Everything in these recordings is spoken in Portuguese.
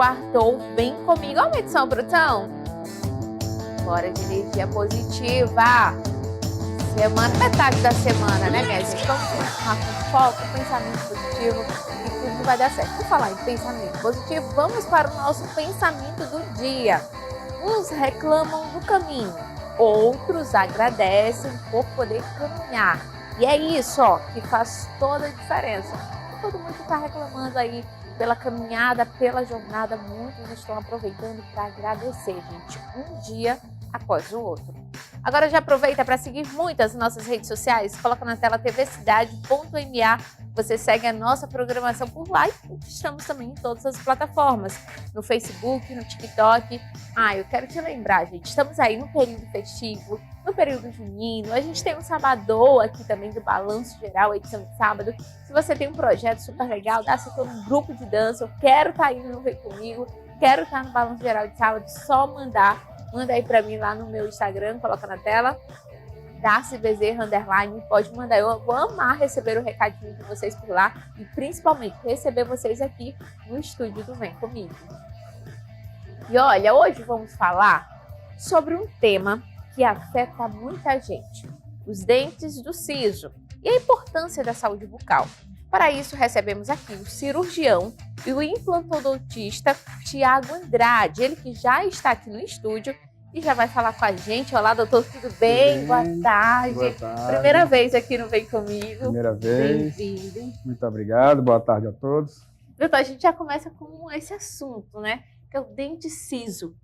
quartou, vem comigo. Aumenta o som, produção. Bora de energia positiva. Semana, metade da semana, né, minha gente? Vamos continuar com foco, pensamento positivo e tudo vai dar certo. Por falar em pensamento positivo, vamos para o nosso pensamento do dia. Uns reclamam do caminho, outros agradecem por poder caminhar. E é isso, ó, que faz toda a diferença. Todo mundo está reclamando aí pela caminhada, pela jornada, muitos estão aproveitando para agradecer, gente, um dia após o outro. Agora já aproveita para seguir muitas nossas redes sociais, coloca na tela tvcidade.ma, você segue a nossa programação por lá e estamos também em todas as plataformas, no Facebook, no TikTok. Eu quero te lembrar, gente, estamos aí no período festivo, no período junino, a gente tem um sabadão aqui também do Balanço Geral, edição de sábado. Se você tem um projeto super legal, dá seu num grupo de dança, eu quero estar indo no Vem Comigo, quero estar no Balanço Geral de sábado, só manda aí pra mim lá no meu Instagram, coloca na tela, @, pode mandar, eu vou amar receber o recadinho de vocês por lá e principalmente receber vocês aqui no estúdio do Vem Comigo. E olha, hoje vamos falar sobre um tema que afeta muita gente, os dentes do siso e a importância da saúde bucal. Para isso, recebemos aqui o cirurgião e o implantodontista Tiago Andrade, ele que já está aqui no estúdio e já vai falar com a gente. Olá, doutor, tudo bem? Boa tarde. Boa tarde. Primeira vez aqui no Vem Comigo. Primeira vez. Bem-vindo. Muito obrigado, boa tarde a todos. Doutor, a gente já começa com esse assunto, né? Que é o dente siso,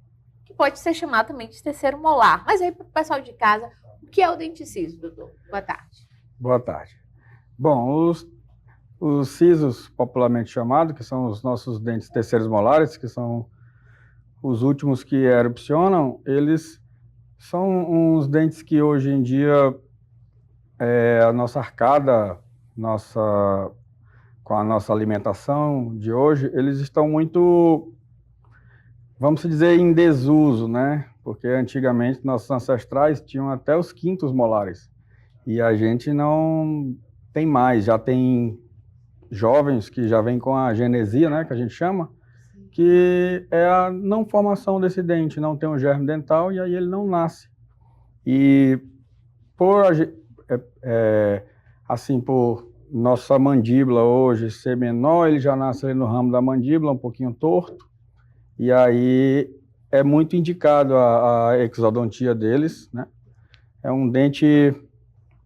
que pode ser chamado também de terceiro molar. Mas aí, para o pessoal de casa, o que é o dente siso, doutor? Boa tarde. Boa tarde. Bom, os sisos, popularmente chamados, que são os nossos dentes terceiros molares, que são os últimos que erupcionam, eles são uns dentes que hoje em dia a nossa arcada, com a nossa alimentação de hoje, eles estão muito, vamos dizer, em desuso, né? Porque antigamente nossos ancestrais tinham até os quintos molares e a gente não tem mais, já tem jovens que já vêm com a genesia, né, que a gente chama, que é a não formação desse dente, não tem um germe dental e aí ele não nasce. E por nossa mandíbula hoje ser menor, ele já nasce ali no ramo da mandíbula, um pouquinho torto, e aí é muito indicado a exodontia deles, né? É um dente,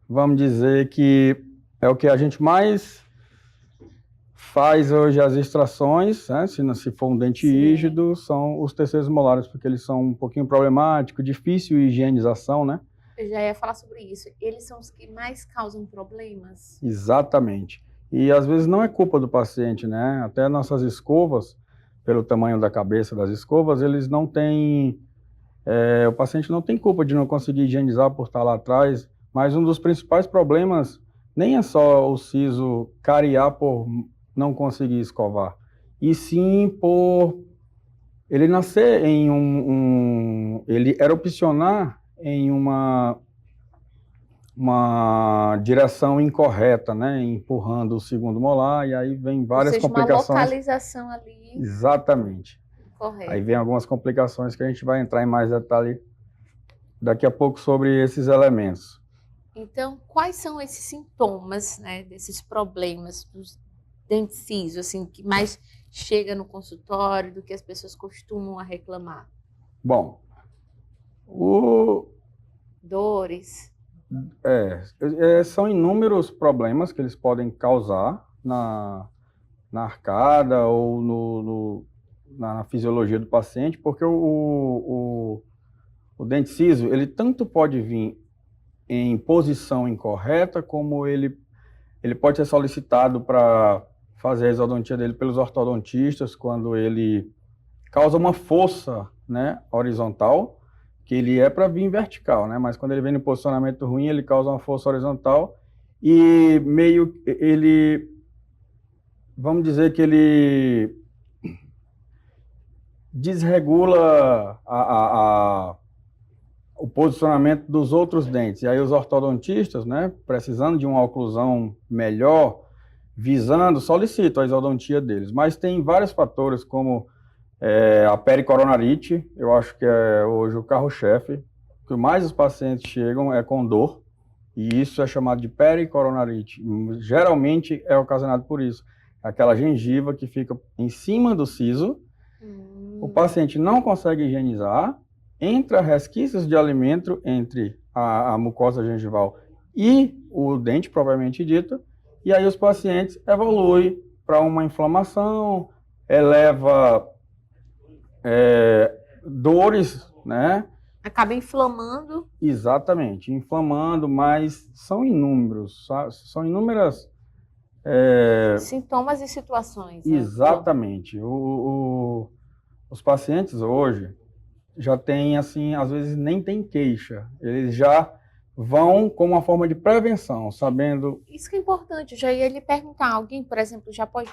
vamos dizer que é o que a gente mais faz hoje as extrações, né? Se for um dente rígido, são os terceiros molares, porque eles são um pouquinho problemáticos, difícil higienização, né? Eu já ia falar sobre isso. Eles são os que mais causam problemas? Exatamente. E às vezes não é culpa do paciente, né? Até nossas escovas, pelo tamanho da cabeça das escovas, eles não têm... o paciente não tem culpa de não conseguir higienizar por estar lá atrás, mas um dos principais problemas nem é só o siso cariar por não conseguir escovar, e sim por ele nascer em ele erupcionar em uma direção incorreta, né, empurrando o segundo molar, e aí vem várias complicações. Uma localização ali. Exatamente. Correto. Aí vem algumas complicações que a gente vai entrar em mais detalhe daqui a pouco sobre esses elementos. Então, quais são esses sintomas, né, desses problemas dos dentes sisos, assim, que mais chega no consultório, do que as pessoas costumam a reclamar? Bom, dores. São inúmeros problemas que eles podem causar na arcada ou na fisiologia do paciente, porque o dente siso, ele tanto pode vir em posição incorreta, como ele pode ser solicitado para fazer a exodontia dele pelos ortodontistas, quando ele causa uma força, né, horizontal, que ele é para vir vertical, né, mas quando ele vem no posicionamento ruim, ele causa uma força horizontal e vamos dizer que ele desregula o posicionamento dos outros dentes. E aí os ortodontistas, né, precisando de uma oclusão melhor, solicitam a exodontia deles. Mas tem vários fatores, como A pericoronarite, eu acho que é hoje o carro-chefe. O que mais os pacientes chegam é com dor, e isso é chamado de pericoronarite. Geralmente é ocasionado por isso. Aquela gengiva que fica em cima do siso, o paciente não consegue higienizar, entra resquícios de alimento entre a mucosa gengival e o dente, propriamente dito, e aí os pacientes evoluem para uma inflamação, eleva dores, né? Acaba inflamando. Exatamente, inflamando, mas são inúmeros, são inúmeras. Sintomas e situações. Né? Exatamente. Os pacientes hoje já têm, assim, às vezes nem tem queixa, eles já vão com uma forma de prevenção, sabendo. Isso que é importante, eu já ia lhe perguntar, alguém, por exemplo, já pode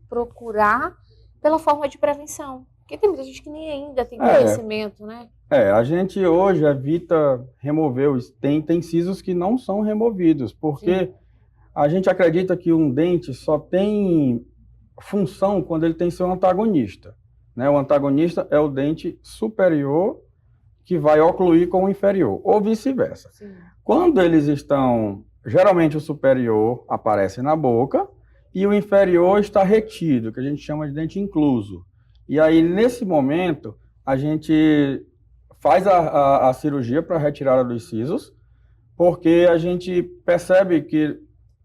procurar pela forma de prevenção? Porque tem muita gente que nem ainda tem conhecimento, né? A gente hoje evita remover tem sisos que não são removidos, porque a gente acredita que um dente só tem função quando ele tem seu antagonista, né? O antagonista é o dente superior que vai ocluir com o inferior, ou vice-versa. Quando eles estão, geralmente o superior aparece na boca e o inferior está retido, que a gente chama de dente incluso. E aí, nesse momento, a gente faz a cirurgia para a retirada dos sisos, porque a gente percebe que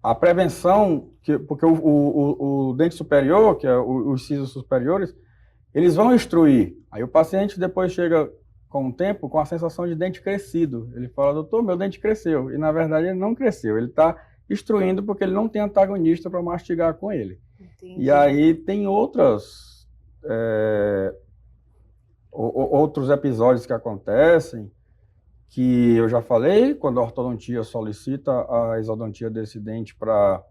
a prevenção, porque o dente superior, que é os sisos superiores, eles vão instruir. Aí o paciente depois chega com o tempo com a sensação de dente crescido. Ele fala, doutor, meu dente cresceu. E na verdade ele não cresceu, ele está instruindo porque ele não tem antagonista para mastigar com ele. Entendi. E aí tem outros episódios que acontecem, que eu já falei, quando a ortodontia solicita a exodontia desse dente para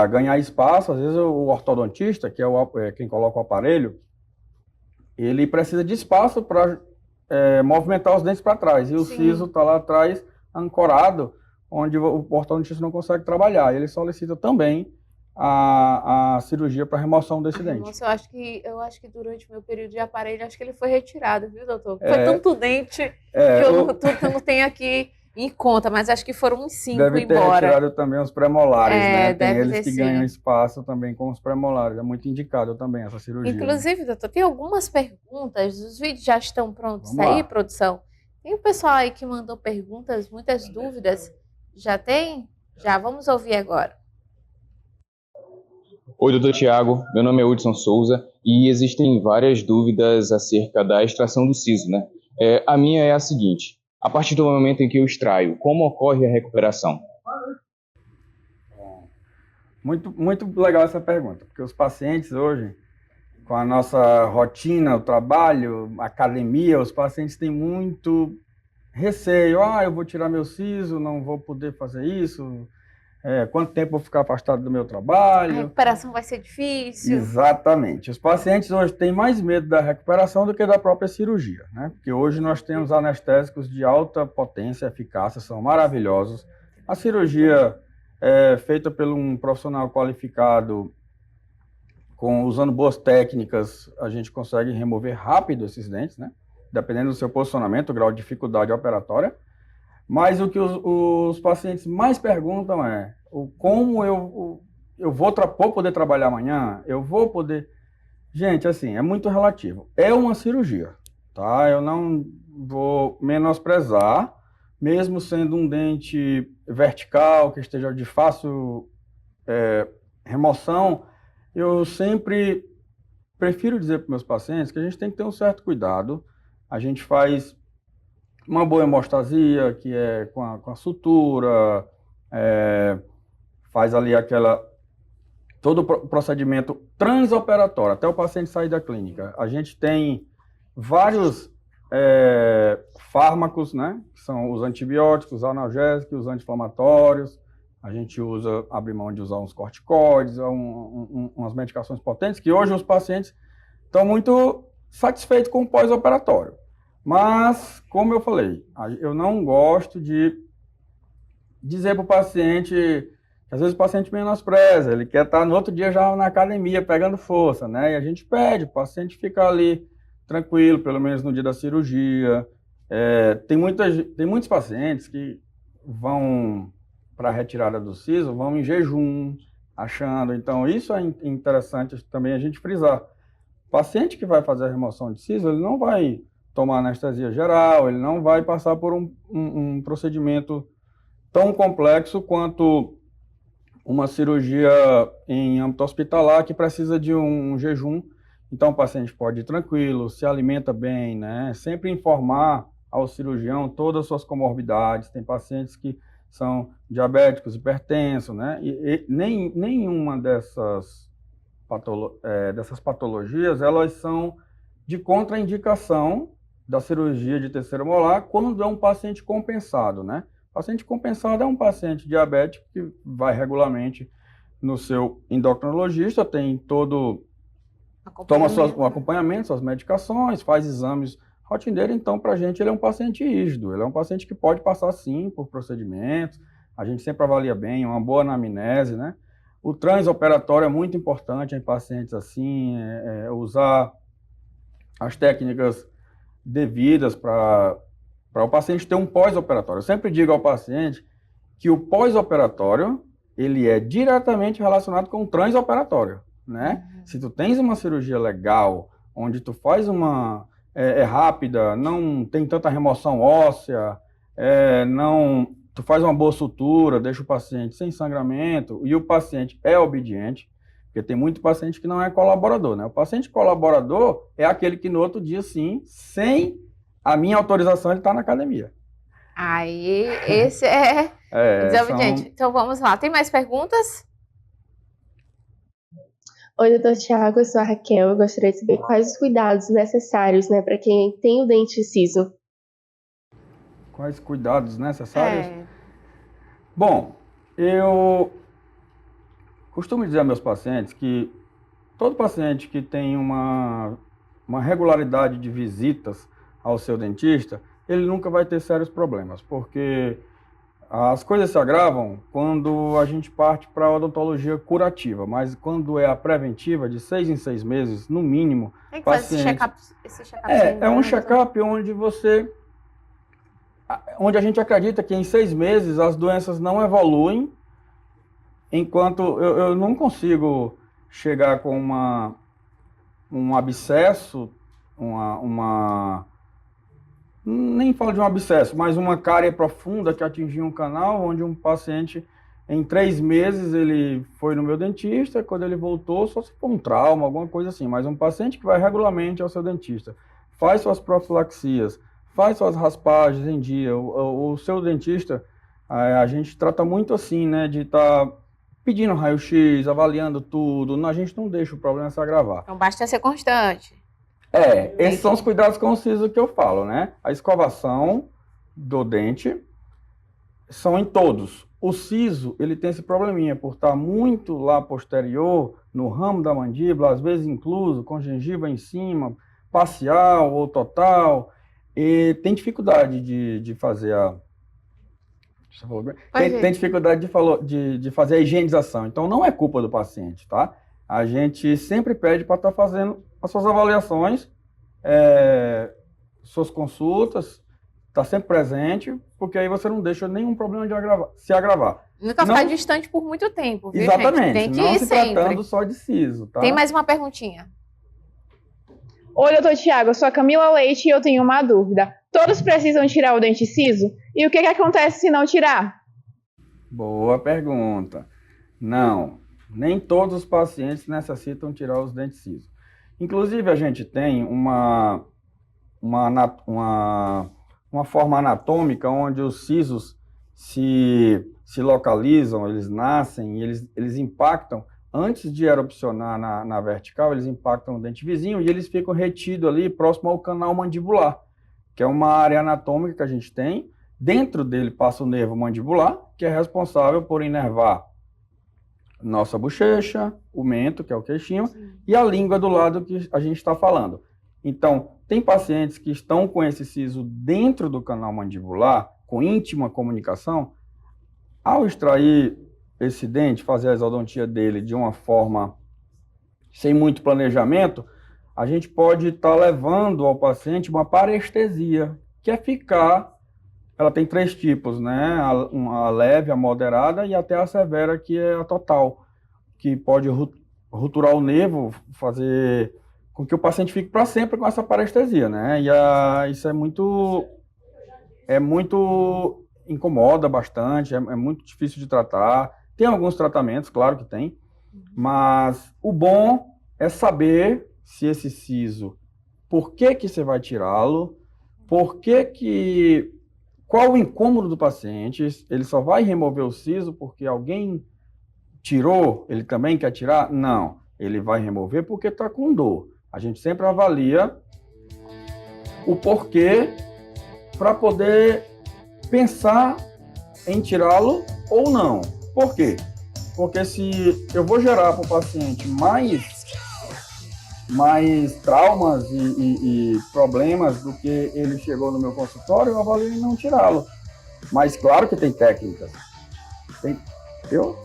ganhar espaço. Às vezes o ortodontista, que é quem coloca o aparelho, ele precisa de espaço para movimentar os dentes para trás. E o siso está lá atrás, ancorado, onde o ortodontista não consegue trabalhar. Ele solicita também a cirurgia para remoção desse dente. Nossa, eu acho que durante o meu período de aparelho, acho que ele foi retirado, viu, doutor? Foi tanto dente que eu não tenho aqui em conta, mas acho que foram uns 5 embora. Deve ter retirado também os premolares, né? Tem eles que ganham espaço também com os premolares. É muito indicado também essa cirurgia. Inclusive, doutor, tem algumas perguntas. Os vídeos já estão prontos aí, produção? Tem o pessoal aí que mandou perguntas, muitas dúvidas. Já tem? Já, vamos ouvir agora. Oi, doutor Tiago. Meu nome é Hudson Souza e existem várias dúvidas acerca da extração do siso, né? A minha é a seguinte. A partir do momento em que eu extraio, como ocorre a recuperação? Muito, muito legal essa pergunta, porque os pacientes hoje, com a nossa rotina, o trabalho, a academia, os pacientes têm muito receio. Eu vou tirar meu siso, não vou poder fazer isso. Quanto tempo eu vou ficar afastado do meu trabalho? A recuperação vai ser difícil. Exatamente. Os pacientes hoje têm mais medo da recuperação do que da própria cirurgia, né? Porque hoje nós temos anestésicos de alta potência e eficácia, são maravilhosos. A cirurgia é feita por um profissional qualificado, usando boas técnicas, a gente consegue remover rápido esses dentes, né? Dependendo do seu posicionamento, o grau de dificuldade operatória. Mas o que os pacientes mais perguntam é como eu vou poder trabalhar amanhã? Eu vou poder... Gente, assim, é muito relativo. É uma cirurgia, tá? Eu não vou menosprezar, mesmo sendo um dente vertical, que esteja de fácil remoção, eu sempre prefiro dizer para meus pacientes que a gente tem que ter um certo cuidado. A gente faz uma boa hemostasia, que é com a sutura, faz ali todo o procedimento transoperatório, até o paciente sair da clínica. A gente tem vários fármacos, né, que são os antibióticos, os analgésicos, os anti-inflamatórios. A gente abre mão de usar uns corticoides, umas medicações potentes, que hoje os pacientes estão muito satisfeitos com o pós-operatório. Mas, como eu falei, eu não gosto de dizer para o paciente Às vezes o paciente menospreza, ele quer estar no outro dia já na academia pegando força, né? E a gente pede, o paciente fica ali tranquilo, pelo menos no dia da cirurgia. Tem muitos pacientes que vão para a retirada do siso, vão em jejum, achando. Então, isso é interessante também a gente frisar. O paciente que vai fazer a remoção de siso, ele não vai tomar anestesia geral, ele não vai passar por um procedimento tão complexo quanto uma cirurgia em âmbito hospitalar que precisa de um jejum. Então, o paciente pode ir tranquilo, se alimenta bem, né? Sempre informar ao cirurgião todas as suas comorbidades. Tem pacientes que são diabéticos, hipertensos, né? E nenhuma dessas patologias, elas são de contraindicação da cirurgia de terceiro molar quando é um paciente compensado, né? Paciente compensado é um paciente diabético que vai regularmente no seu endocrinologista, tem toma o acompanhamento, suas medicações, faz exames rotineiros. Então, para a gente, ele é um paciente rígido, ele é um paciente que pode passar, sim, por procedimentos, a gente sempre avalia bem, uma boa anamnese, né? O transoperatório é muito importante em pacientes assim, usar as técnicas devidas para o paciente ter um pós-operatório. Eu sempre digo ao paciente que o pós-operatório, ele é diretamente relacionado com o transoperatório, né? Se tu tens uma cirurgia legal, onde tu faz rápida, não tem tanta remoção óssea, tu faz uma boa sutura, deixa o paciente sem sangramento, e o paciente é obediente, porque tem muito paciente que não é colaborador, né? O paciente colaborador é aquele que no outro dia, sim, sem a minha autorização, ele está na academia. Aí, esse é desobediente. Então, vamos lá. Tem mais perguntas? Oi, doutor Tiago, eu sou a Raquel. Eu gostaria de saber quais os cuidados necessários, né, para quem tem o dente ciso. Quais cuidados necessários? Bom, eu costumo dizer a meus pacientes que todo paciente que tem uma regularidade de visitas ao seu dentista, ele nunca vai ter sérios problemas, porque as coisas se agravam quando a gente parte para a odontologia curativa, mas quando é a preventiva, de 6 em 6 meses, no mínimo, tem que fazer esse check-up. É um check-up onde a gente acredita que em 6 meses as doenças não evoluem, enquanto eu não consigo chegar com um abscesso, nem falo de um abscesso, mas uma cárie profunda que atingiu um canal, onde um paciente, em 3 meses, ele foi no meu dentista, quando ele voltou, só se for um trauma, alguma coisa assim, mas um paciente que vai regularmente ao seu dentista, faz suas profilaxias, faz suas raspagens em dia, o seu dentista, a gente trata muito assim, né, de estar pedindo raio-x, avaliando tudo, a gente não deixa o problema se agravar. Então basta ser constante. Esses são os cuidados com o siso que eu falo, né? A escovação do dente são em todos. O siso, ele tem esse probleminha, por estar muito lá posterior, no ramo da mandíbula, às vezes incluso, com gengiva em cima, parcial ou total, e tem dificuldade de fazer tem dificuldade de fazer a higienização. Então, não é culpa do paciente, tá? A gente sempre pede para estar fazendo as suas avaliações, suas consultas, está sempre presente, porque aí você não deixa nenhum problema se agravar. Nunca ficar distante por muito tempo, viu, exatamente, gente? Tem que não ir se sempre. Tratando só de siso, tá? Tem mais uma perguntinha. Oi, doutor Tiago, eu sou a Camila Leite e eu tenho uma dúvida. Todos precisam tirar o dente ciso? E o que acontece se não tirar? Boa pergunta. Não, nem todos os pacientes necessitam tirar os dentes cisos. Inclusive, a gente tem uma forma anatômica onde os sisos se localizam, eles nascem, eles impactam. Antes de erupcionar na vertical, eles impactam o dente vizinho e eles ficam retidos ali próximo ao canal mandibular, que é uma área anatômica que a gente tem. Dentro dele passa o nervo mandibular, que é responsável por inervar nossa bochecha, o mento, que é o queixinho, e a língua do lado que a gente está falando. Então, tem pacientes que estão com esse siso dentro do canal mandibular, com íntima comunicação. Ao extrair esse dente, fazer a exodontia dele de uma forma sem muito planejamento, a gente pode estar levando ao paciente uma parestesia, que é ficar. Ela tem 3 tipos, né? A leve, a moderada e até a severa, que é a total, que pode roturar o nervo, fazer com que o paciente fique para sempre com essa parestesia, né? Isso é muito incomoda bastante, é muito difícil de tratar. Tem alguns tratamentos, claro que tem, mas o bom é saber se esse siso, por que que você vai tirá-lo, qual o incômodo do paciente, ele só vai remover o siso porque alguém tirou, ele também quer tirar? Não, ele vai remover porque está com dor. A gente sempre avalia o porquê para poder pensar em tirá-lo ou não. Por quê? Porque se eu vou gerar para o paciente mais traumas e problemas do que ele chegou no meu consultório, eu avalio em não tirá-lo. Mas claro que tem técnicas. Entendeu?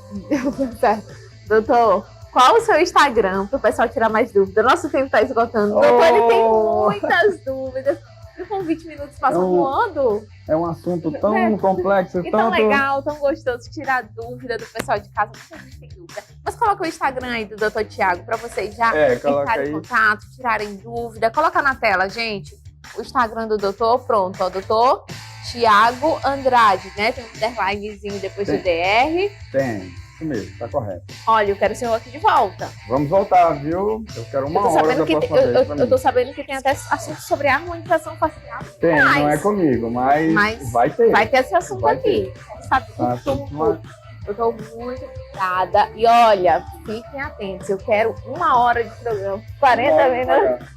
Certo. Doutor, qual o seu Instagram para o pessoal tirar mais dúvidas? Nosso tempo está esgotando. Doutor, ele tem muitas dúvidas. E com 20 minutos passam voando. É um assunto tão complexo. E tão legal, tão gostoso tirar dúvida do pessoal de casa. Muita gente tem dúvida. Mas coloca o Instagram aí do Dr. Thiago para vocês já entrarem em contato, tirarem dúvida. Coloca na tela, gente, o Instagram do doutor. Pronto, ó, doutor Thiago Andrade, né? Tem um underlinezinho depois do DR. Tem. Isso mesmo, tá correto. Olha, eu quero o senhor aqui de volta. Vamos voltar, viu? Eu quero uma hora da próxima vez. Eu tô sabendo que tem até assunto sobre harmonização facial. Tem, não é comigo, mas vai ter. Vai ter esse assunto aqui. Sabe tudo. Eu tô muito obrigada. E olha, fiquem atentos. Eu quero 1 hora de programa. 40 minutos.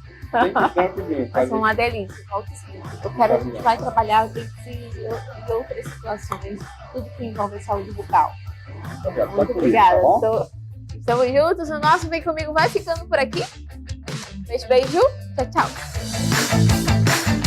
Vai ser uma delícia. Eu quero, a gente vai trabalhar e outras situações. Tudo que envolve saúde bucal. Muito obrigada. Estamos juntos. O nosso Vem Comigo vai ficando por aqui. Beijo, beijo. Tchau, tchau.